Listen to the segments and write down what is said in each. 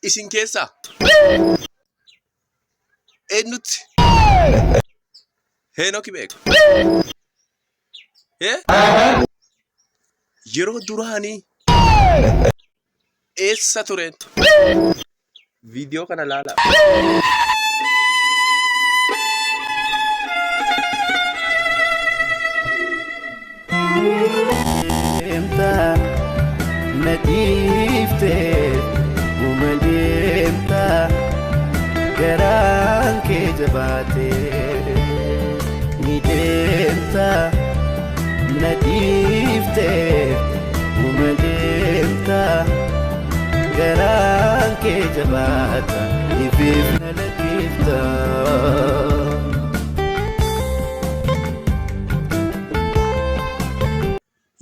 isin keessaa eenyutti Heenooki beeka? Yeroo duraanii eessa tureen? Viidiyoo kana laala. Garaan kee jabaatee ni deemta na dhiiftee uma deemta garaan kee jabaata ifiif na lakkifta.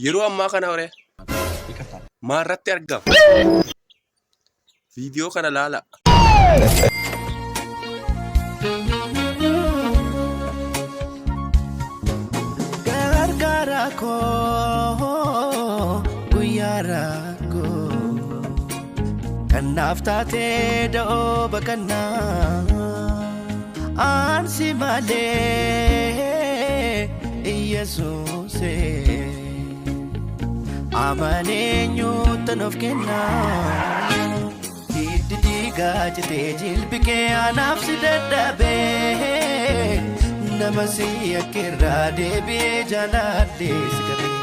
Yeroo ammaa kana hore maarratti argama? Viidiyoo kana laala. Gargaarako guyyaa rakkoo kanaaf taatee da'oo baqannaa ansi malee Yesuusee amaneenyuutan of kennaa diigaa jetee jilbi kee anaaf si dadhabee nama si akirraa deebi'ee jaaladhee si qabee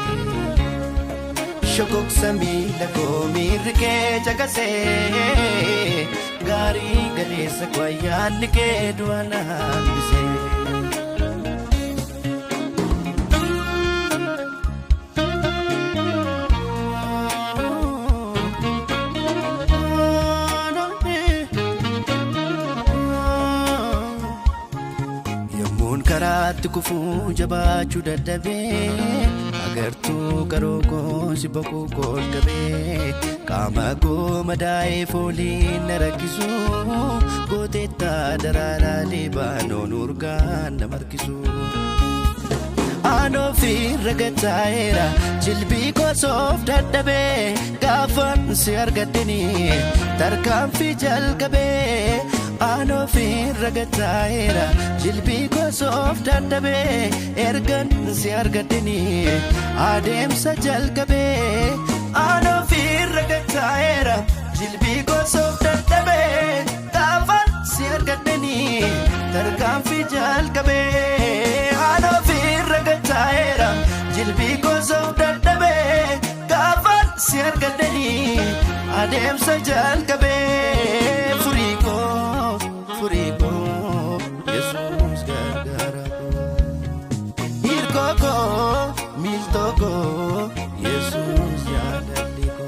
shokoksa miila koo miirri kee caqasee gaarii galeessa kwayyaanni kee du'a na hambisee. Karaatti kufuu jabaachuu dadhabee agartuu karoo koo si boquu kool qabee qaama koo madaa'ee fooliin na rakkisu gooteettaa daraaraa libaanoon urgaan na markisu. Aanoo fi ragataa'eera jilbii kosoof dadhabee gaafan si argadhini tarkaanfii jalqabee. Aanoo fi ragataa'eera jilbii kosoof dadhabee ergan si argadhini adeemsa jalqabee. Aanoo fi ragataa'eera jilbii kosoof dadhabee gaafan si argadhini tarkaanfii jalqabee. Aanoo fi ragataa'eera jilbii kosoof dadhabee gaafan si argadhini adeemsa jalqabee. Furigo, Jesus gargarago. Irkoko, miltoko, Jesus yadaligo.